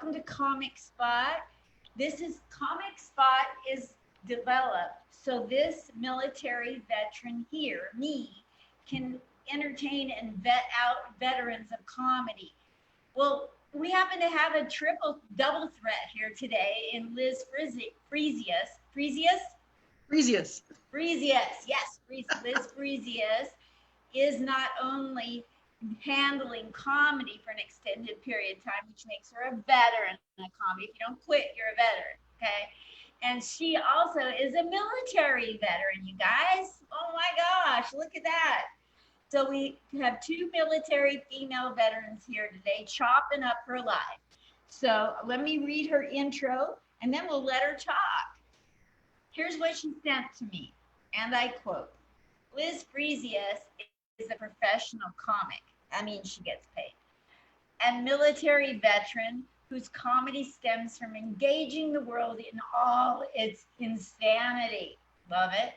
welcome to Comic Spot. This is Comic Spot is developed so this military veteran here, me, can entertain and vet out veterans of comedy. Well, we happen to have a double threat here today in Liz Frisius. Frisius? Frisius. Frisius, yes, Liz Frisius is not only handling comedy for an extended period of time, which makes her a veteran in a comedy. If you don't quit, you're a veteran, okay? And she also is a military veteran, you guys. Oh my gosh, look at that. So we have two military female veterans here today chopping up her life. So let me read her intro and then we'll let her talk. Here's what she sent to me, and I quote, Liz Frisius is a professional comic. I mean, she gets paid. And military veteran whose comedy stems from engaging the world in all its insanity. Love it.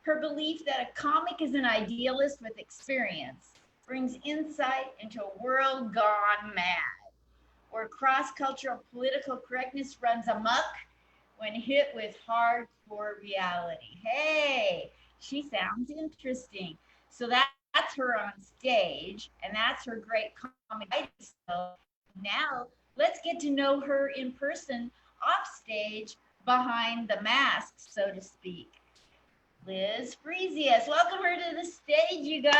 Her belief that a comic is an idealist with experience brings insight into a world gone mad, where cross-cultural political correctness runs amok when hit with hardcore reality. Hey, she sounds interesting. So that's her on stage, and that's her great comedy. So now let's get to know her in person, off stage, behind the mask, so to speak. Liz Frisius, welcome her to the stage, you guys.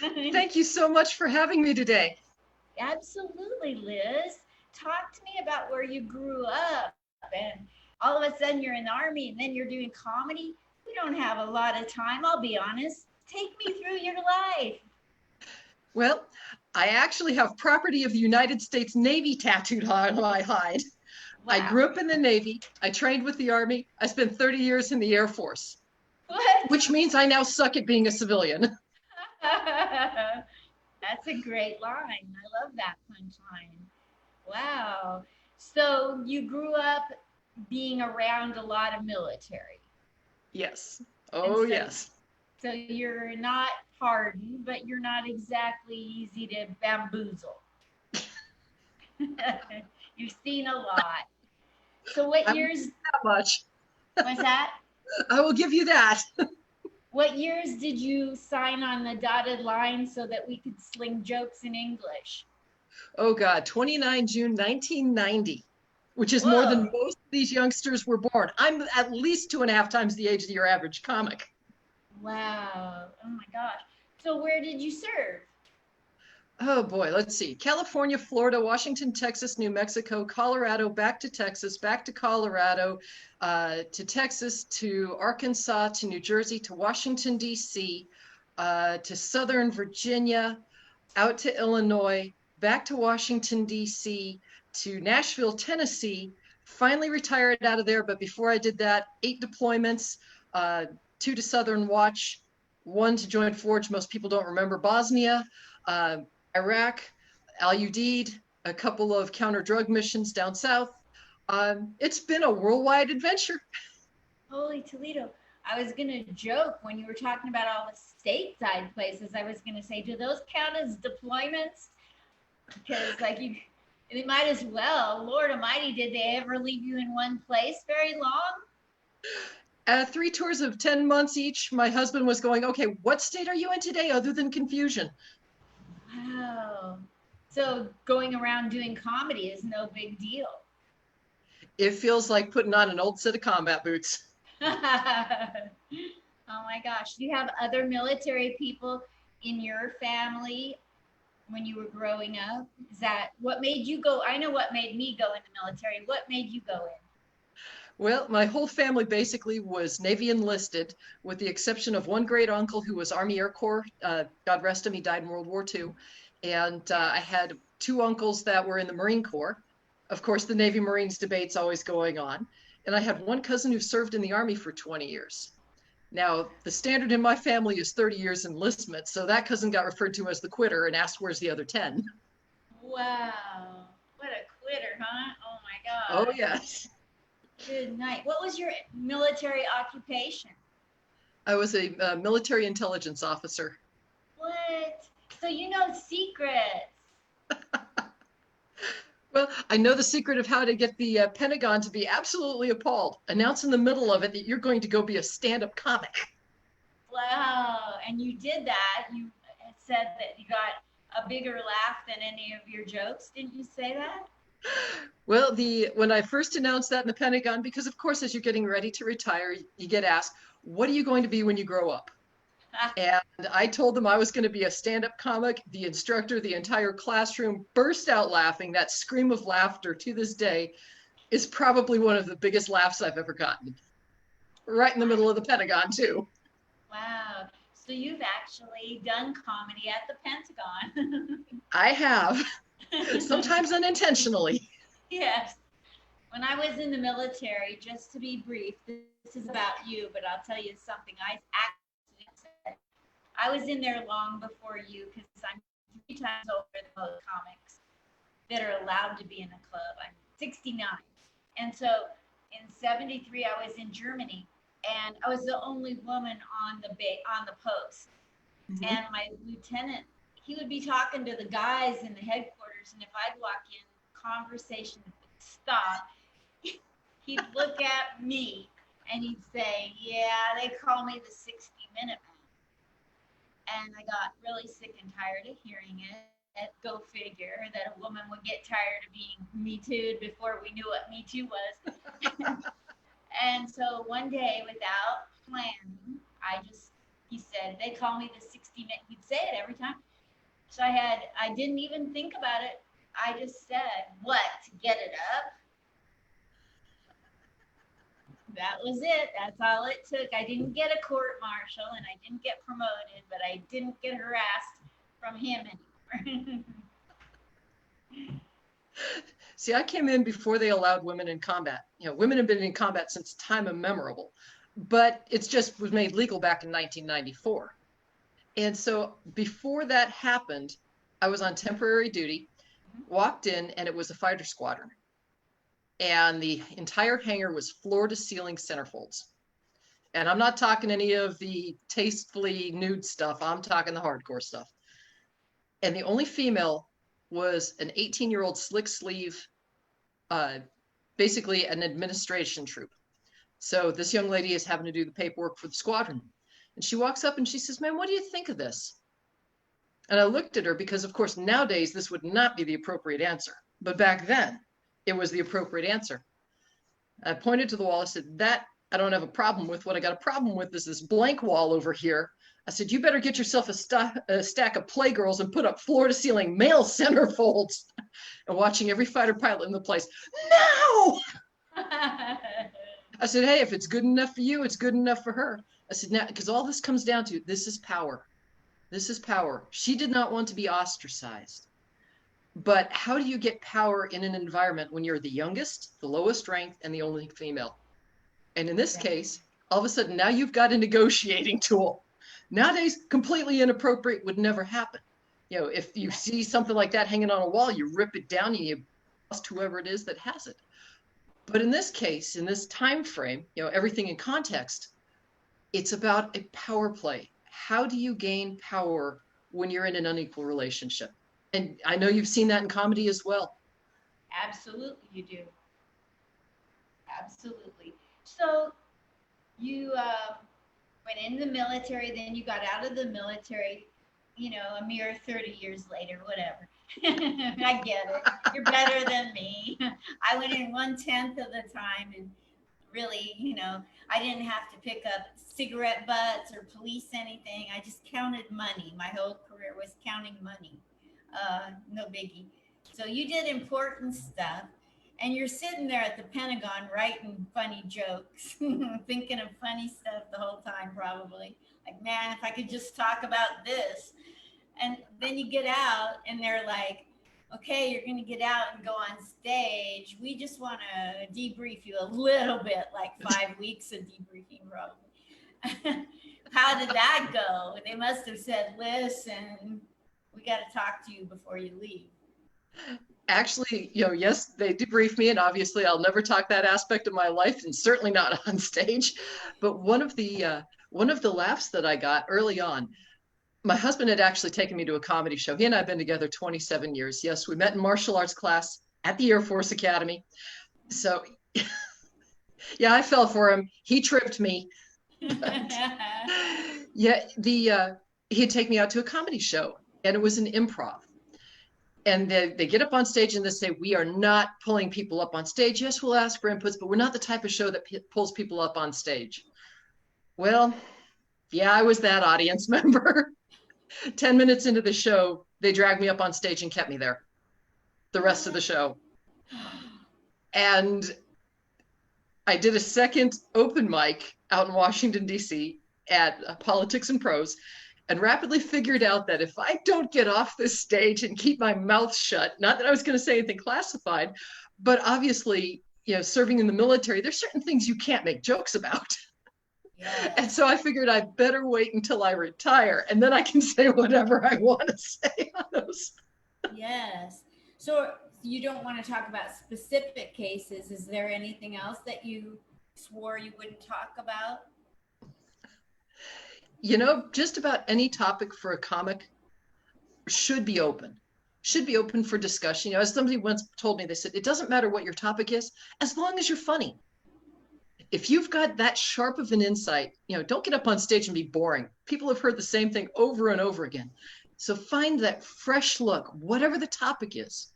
Woo! Thank you so much for having me today. Absolutely, Liz. Talk to me about where you grew up, and all of a sudden you're in the Army and then you're doing comedy. We don't have a lot of time, I'll be honest. Take me through your life. Well, I actually have property of the United States Navy tattooed on my hide. Wow. I grew up in the Navy. I trained with the Army. I spent 30 years in the Air Force. What? Which means I now suck at being a civilian. That's a great line. I love that punchline. Wow. So you grew up being around a lot of military. Yes. Oh, so, yes. So you're not hardened, but you're not exactly easy to bamboozle. You've seen a lot. So what years? That much. What's that? I will give you that. What years did you sign on the dotted line so that we could sling jokes in English? Oh, God. 29 June 1990, which is Whoa. more than most of these youngsters were born. I'm at least 2.5 times the age of your average comic. Wow. Oh, my gosh. So where did you serve? Oh, boy. Let's see. California, Florida, Washington, Texas, New Mexico, Colorado, back to Texas, back to Colorado, to Texas, to Arkansas, to New Jersey, to Washington, D.C., to Southern Virginia, out to Illinois, back to Washington, D.C., to Nashville, Tennessee, finally retired out of there. But before I did that, 8 deployments, 2 to Southern Watch, 1 to Joint Forge. Most people don't remember Bosnia, Iraq, Al Udeid, a couple of counter-drug missions down south. It's been a worldwide adventure. Holy Toledo. I was going to joke when you were talking about all the stateside places. I was going to say, do those count as deployments? Because they might as well. Lord Almighty, did they ever leave you in one place very long? 3 tours of 10 months each. My husband was going, okay, what state are you in today other than confusion? Wow. So going around doing comedy is no big deal. It feels like putting on an old set of combat boots. Oh my gosh. Do you have other military people in your family when you were growing up? Is that what made you go? I know what made me go in the military. What made you go in? Well, my whole family basically was Navy enlisted, with the exception of one great uncle who was Army Air Corps. God rest him, he died in World War II. And I had 2 uncles that were in the Marine Corps. Of course, the Navy Marines debate's always going on. And I had one cousin who served in the Army for 20 years. Now, the standard in my family is 30 years enlistment, so that cousin got referred to as the quitter and asked, where's the other 10? Wow. What a quitter, huh? Oh my God. Oh, yes. Good night. What was your military occupation? I was a military intelligence officer. What? So you know secrets. Well, I know the secret of how to get the Pentagon to be absolutely appalled. Announce in the middle of it that you're going to go be a stand-up comic. Wow. And you did that. You said that you got a bigger laugh than any of your jokes. Didn't you say that? Well, when I first announced that in the Pentagon, because of course, as you're getting ready to retire, you get asked, what are you going to be when you grow up? And I told them I was going to be a stand-up comic. The instructor, the entire classroom burst out laughing. That scream of laughter to this day is probably one of the biggest laughs I've ever gotten. Right in the middle of the Pentagon, too. Wow. So you've actually done comedy at the Pentagon. I have, sometimes unintentionally. Yes. When I was in the military, just to be brief, this is about you, but I'll tell you something I actually said. I was in there long before you because I'm 3 times older than most comics that are allowed to be in a club. I'm 69. And so in 73, I was in Germany and I was the only woman on the post. Mm-hmm. And my lieutenant, he would be talking to the guys in the headquarters, and if I'd walk in, conversation would stop. He'd look at me and he'd say, yeah, they call me the 60-minute man. And I got really sick and tired of hearing it. Go figure that a woman would get tired of being Me Too'd before we knew what Me Too was. And so one day, without planning, he said, they call me the 60-minute. He'd say it every time. So I didn't even think about it. I just said, what, to get it up? That was it. That's all it took. I didn't get a court martial and I didn't get promoted, but I didn't get harassed from him anymore. See, I came in before they allowed women in combat. Women have been in combat since time immemorable, but it's just was made legal back in 1994. And so before that happened, I was on temporary duty, walked in, and it was a fighter squadron. And the entire hangar was floor to ceiling centerfolds. And I'm not talking any of the tastefully nude stuff. I'm talking the hardcore stuff. And the only female was an 18-year-old slick sleeve, basically an administration troop. So this young lady is having to do the paperwork for the squadron. And she walks up and she says, man, what do you think of this? And I looked at her because, of course, nowadays this would not be the appropriate answer. But back then, it was the appropriate answer. I pointed to the wall. I said, that I don't have a problem with. What I got a problem with is this blank wall over here. I said, you better get yourself a stack of Playgirls and put up floor-to-ceiling male centerfolds. And watching every fighter pilot in the place, no! I said, hey, if it's good enough for you, it's good enough for her. I said, now, because all this comes down to, this is power. This is power. She did not want to be ostracized. But how do you get power in an environment when you're the youngest, the lowest ranked, and the only female? And in this case, all of a sudden, now you've got a negotiating tool. Nowadays, completely inappropriate would never happen. If you see something like that hanging on a wall, you rip it down and you bust whoever it is that has it. But in this case, in this time frame, everything in context, it's about a power play. How do you gain power when you're in an unequal relationship? And I know you've seen that in comedy as well. Absolutely, you do. Absolutely. So you went in the military, then you got out of the military, a mere 30 years later, whatever. I get it. You're better than me. I went in 1/10 of the time, and really, I didn't have to pick up cigarette butts or police anything. I just counted money. My whole career was counting money. No biggie. So you did important stuff, and you're sitting there at the Pentagon writing funny jokes, thinking of funny stuff the whole time, probably. Like, man, if I could just talk about this. And then you get out and they're like, okay, you're going to get out and go on stage. We just want to debrief you a little bit, like 5 weeks of debriefing, probably. How did that go? They must have said, listen, we got to talk to you before you leave. Actually, yes, they debriefed me, and obviously I'll never talk that aspect of my life, and certainly not on stage. But one of the laughs that I got early on, My husband had actually taken me to a comedy show. He and I have been together 27 years. Yes, we met in martial arts class at the Air Force Academy. So, yeah, I fell for him. He tripped me. But yeah, he'd take me out to a comedy show, and it was an improv. And they get up on stage and they say, we are not pulling people up on stage. Yes, we'll ask for inputs, but we're not the type of show that pulls people up on stage. Well, yeah, I was that audience member. 10 minutes into the show, they dragged me up on stage and kept me there the rest of the show. And I did a second open mic out in Washington, D.C. at Politics and Prose, and rapidly figured out that if I don't get off this stage and keep my mouth shut, not that I was going to say anything classified, but obviously, serving in the military, there's certain things you can't make jokes about. Yeah. And so I figured I'd better wait until I retire, and then I can say whatever I want to say on those. Yes. So you don't want to talk about specific cases. Is there anything else that you swore you wouldn't talk about? Just about any topic for a comic should be open for discussion. As somebody once told me, they said, it doesn't matter what your topic is, as long as you're funny. If you've got that sharp of an insight, don't get up on stage and be boring. People have heard the same thing over and over again. So find that fresh look, whatever the topic is.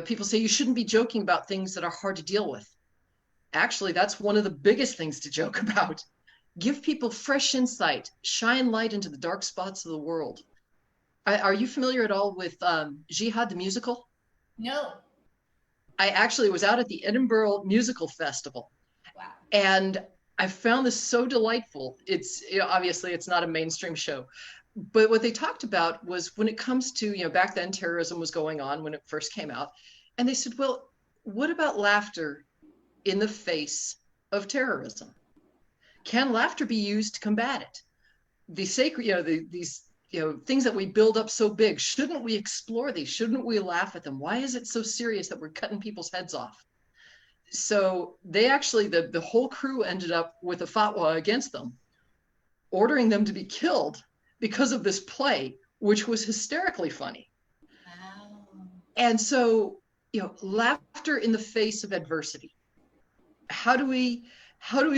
People say you shouldn't be joking about things that are hard to deal with. Actually, that's one of the biggest things to joke about. Give people fresh insight, shine light into the dark spots of the world. Are you familiar at all with Jihad the musical? No. I actually was out at the Edinburgh Musical Festival. Wow. And I found this so delightful. It's obviously it's not a mainstream show, but what they talked about was when it comes to, back then terrorism was going on when it first came out. And they said, well, what about laughter in the face of terrorism? Can laughter be used to combat it? The sacred, these things that we build up so big, shouldn't we explore these? Shouldn't we laugh at them? Why is it so serious that we're cutting people's heads off? So they actually, the whole crew ended up with a fatwa against them, ordering them to be killed because of this play, which was hysterically funny. Wow. And so, laughter in the face of adversity. How do we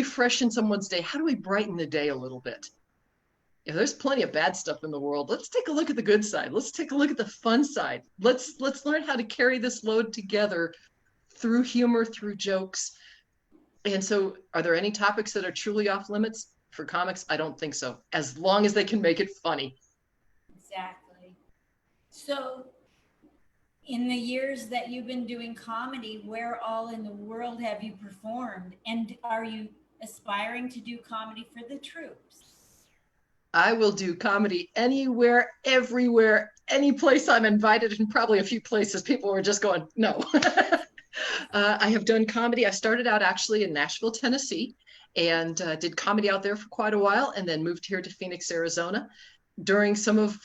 freshen someone's day? How do we brighten the day a little bit? There's plenty of bad stuff in the world. Let's take a look at the good side. Let's take a look at the fun side. Let's learn how to carry this load together through humor, through jokes. And so, are there any topics that are truly off limits for comics? I don't think so, as long as they can make it funny. Exactly. So, in the years that you've been doing comedy, where all in the world have you performed? And are you aspiring to do comedy for the troops? I will do comedy anywhere, everywhere, any place I'm invited, and probably a few places people are just going, no. I have done comedy. I started out actually in Nashville, Tennessee, and did comedy out there for quite a while, and then moved here to Phoenix, Arizona. During some of,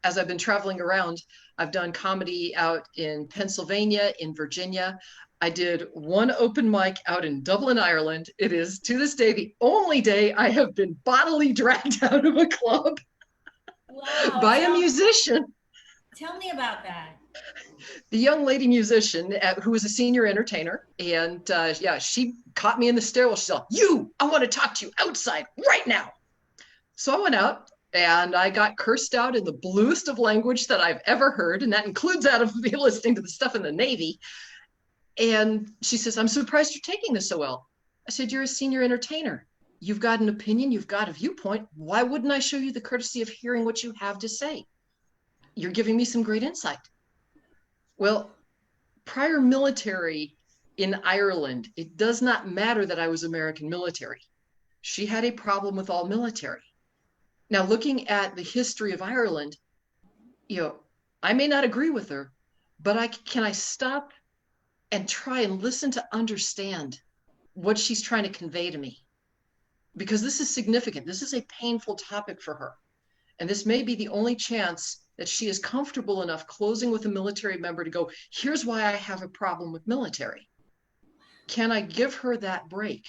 as I've been traveling around, I've done comedy out in Pennsylvania, in Virginia. I did one open mic out in Dublin, Ireland. It is, to this day, the only day I have been bodily dragged out of a club by a musician. Tell me about that. The young lady musician who was a senior entertainer, and she caught me in the stairwell. She said, I want to talk to you outside right now. So I went out and I got cursed out in the bluest of language that I've ever heard, and that includes out of me listening to the stuff in the Navy. And she says, I'm surprised you're taking this so well. I said, you're a senior entertainer. You've got an opinion. You've got a viewpoint. Why wouldn't I show you the courtesy of hearing what you have to say? You're giving me some great insight. Well, prior military in Ireland, it does not matter that I was American military. She had a problem with all military. Now, looking at the history of Ireland, I may not agree with her, but can I stop and try and listen to understand what she's trying to convey to me? Because this is significant. This is a painful topic for her. And this may be the only chance that she is comfortable enough closing with a military member to go, here's why I have a problem with military. Can I give her that break?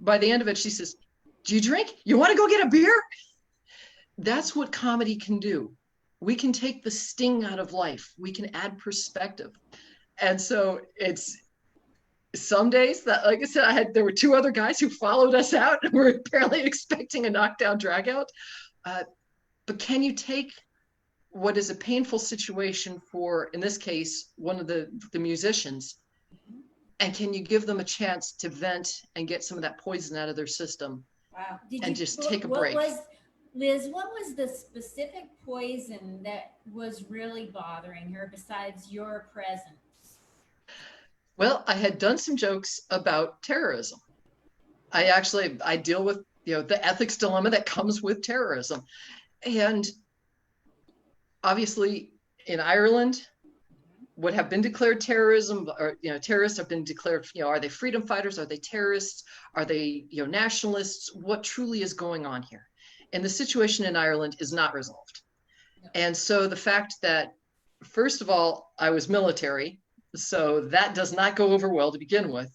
By the end of it, she says, do you drink? You want to go get a beer? that's what comedy can do. We can take the sting out of life. We can add perspective. And so it's some days that, like I said, there were two other guys who followed us out and were apparently expecting a knockdown drag out. But can you take what is a painful situation for, in this case, one of the musicians, and can you give them a chance to vent and get some of that poison out of their system? Wow. And just take a break. Liz, what was the specific poison that was really bothering her besides your presence? Well, I had done some jokes about terrorism. I deal with, the ethics dilemma that comes with terrorism. And obviously in Ireland, what have been declared terrorism, or terrorists have been declared, are they freedom fighters? Are they terrorists? Are they nationalists? What truly is going on here? And the situation in Ireland is not resolved. No. And so the fact that, first of all, I was military, so that does not go over well to begin with.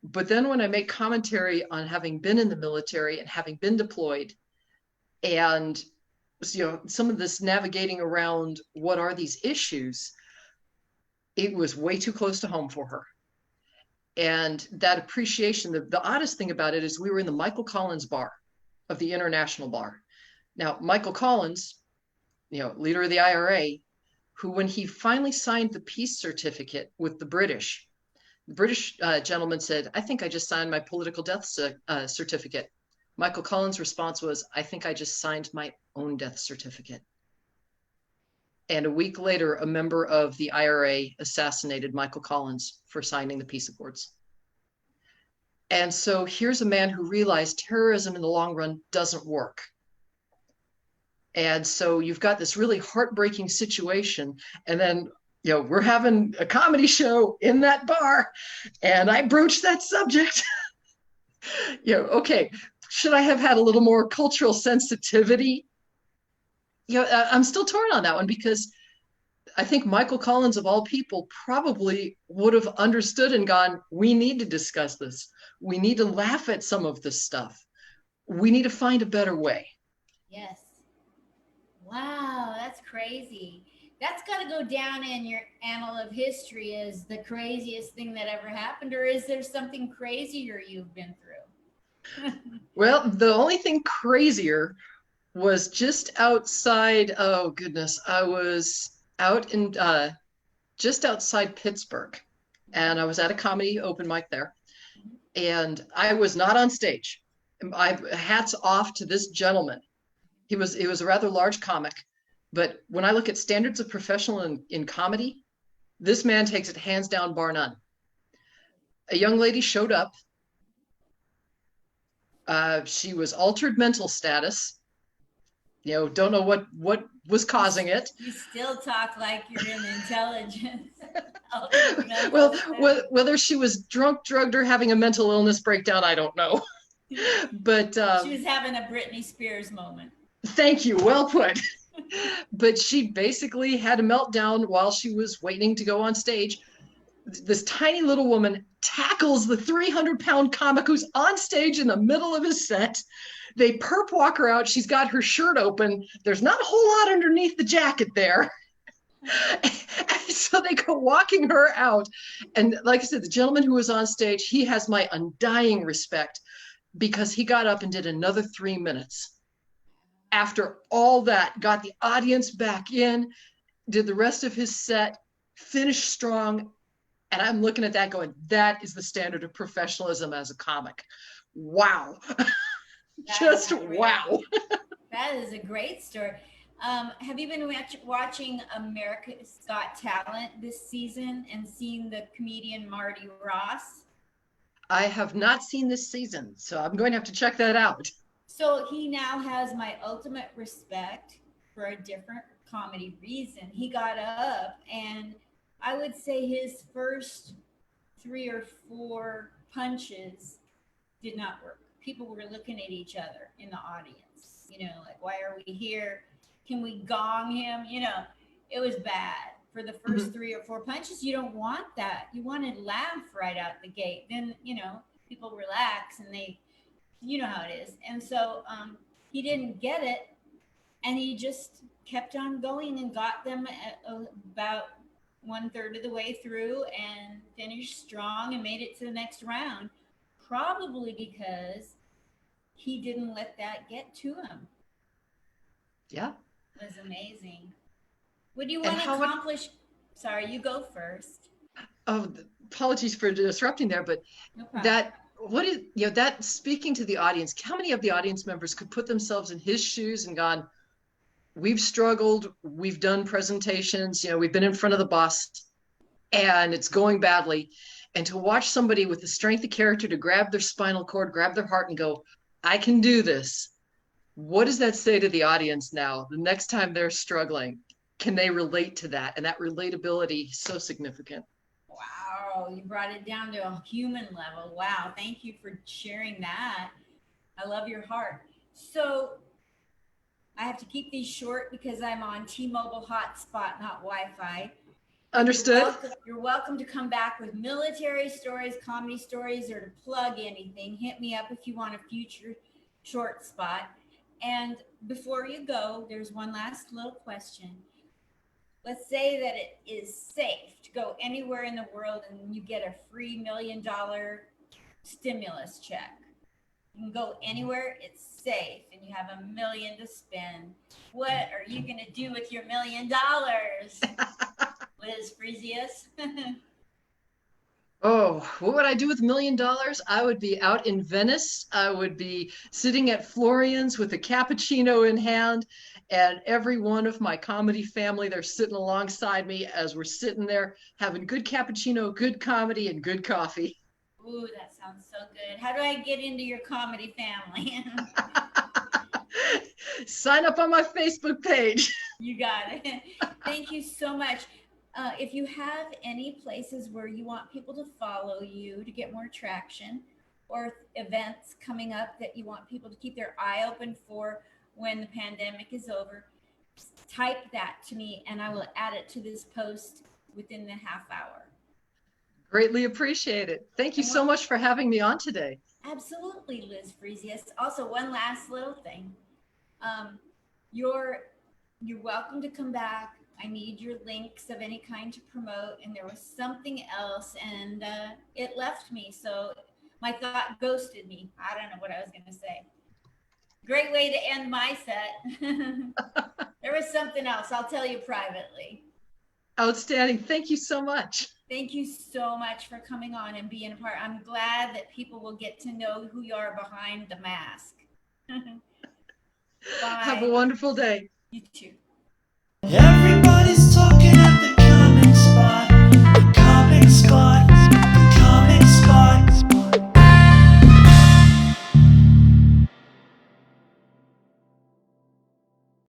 But then when I make commentary on having been in the military and having been deployed, and some of this navigating around what are these issues, it was way too close to home for her. And that appreciation, the oddest thing about it is we were in the Michael Collins bar of the International Bar. Now, Michael Collins, leader of the IRA, who when he finally signed the peace certificate with the British gentleman said, "I think I just signed my political death certificate." Michael Collins' response was, "I think I just signed my own death certificate." And a week later, a member of the IRA assassinated Michael Collins for signing the peace accords. And so here's a man who realized terrorism in the long run doesn't work. And so you've got this really heartbreaking situation. And then, we're having a comedy show in that bar, and I broached that subject. Okay, should I have had a little more cultural sensitivity? I'm still torn on that one, because I think Michael Collins, of all people, probably would have understood and gone, we need to discuss this. We need to laugh at some of this stuff. We need to find a better way. Yes. Wow, that's crazy. That's got to go down in your annal of history as the craziest thing that ever happened. Or is there something crazier you've been through? Well, the only thing crazier was just outside, oh goodness, I was out in just outside Pittsburgh, and I was at a comedy open mic there, and I was not on stage. Hats off to this gentleman. He was a rather large comic, but when I look at standards of professional in comedy, this man takes it hands down, bar none. A young lady showed up. She was altered mental status. Don't know what was causing it. You still talk like you're in intelligence. Well, whether she was drunk, drugged, or having a mental illness breakdown, I don't know. But she was having a Britney Spears moment. Thank you, well put. But she basically had a meltdown while she was waiting to go on stage. This tiny little woman tackles the 300-pound comic who's on stage in the middle of his set. They perp walk her out. She's got her shirt open. There's not a whole lot underneath the jacket there. So they go walking her out. And like I said, the gentleman who was on stage, he has my undying respect, because he got up and did another 3 minutes. After all that, got the audience back in, did the rest of his set, finished strong. And I'm looking at that going, that is the standard of professionalism as a comic. Wow. Just wow. That is a great story. Have you been watching America's Got Talent this season and seen the comedian Marty Ross? I have not seen this season, so I'm going to have to check that out. So he now has my ultimate respect for a different comedy reason. He got up, and I would say his first 3 or 4 punches did not work. People were looking at each other in the audience, like, why are we here? Can we gong him? It was bad. For the first 3 or 4 punches, you don't want that. You want to laugh right out the gate. Then, people relax, and they, how it is. And so he didn't get it. And he just kept on going and got them about 1/3 of the way through and finished strong and made it to the next round. Probably because he didn't let that get to him. Yeah. It was amazing. What do you And want to how would- accomplish? Sorry, you go first. Oh, apologies for disrupting there, but No problem. that speaking to the audience, how many of the audience members could put themselves in his shoes and gone, we've struggled, we've done presentations, we've been in front of the boss and it's going badly. And to watch somebody with the strength of character to grab their spinal cord, grab their heart and go, I can do this. What does that say to the audience now? The next time they're struggling, can they relate to that? And that relatability is so significant. Wow, you brought it down to a human level. Wow, thank you for sharing that. I love your heart. So I have to keep these short because I'm on T-Mobile hotspot, not Wi-Fi. Understood. You're welcome to come back with military stories, comedy stories, or to plug anything. Hit me up if you want a future short spot. And before you go, there's one last little question. Let's say that it is safe to go anywhere in the world and you get a free $1 million stimulus check. You can go anywhere, it's safe, and you have $1 million to spend. What are you going to do with your $1 million? Liz Frisius. Oh, what would I do with $1 million? I would be out in Venice. I would be sitting at Florian's with a cappuccino in hand, and every one of my comedy family, they're sitting alongside me as we're sitting there having good cappuccino, good comedy, and good coffee. Ooh, that sounds so good. How do I get into your comedy family? Sign up on my Facebook page. You got it. Thank you so much. If you have any places where you want people to follow you to get more traction, or events coming up that you want people to keep their eye open for when the pandemic is over, type that to me and I will add it to this post within the half hour. Greatly appreciate it. Thank you so much for having me on today. Absolutely, Liz Frisius. Also, one last little thing. You're welcome to come back. I need your links of any kind to promote. And there was something else and it left me. So my thought ghosted me. I don't know what I was going to say. Great way to end my set. There was something else. I'll tell you privately. Outstanding. Thank you so much. Thank you so much for coming on and being a part. I'm glad that people will get to know who you are behind the mask. Bye. Have a wonderful day. You too. Everybody's talking at the comic spot. The comic spot.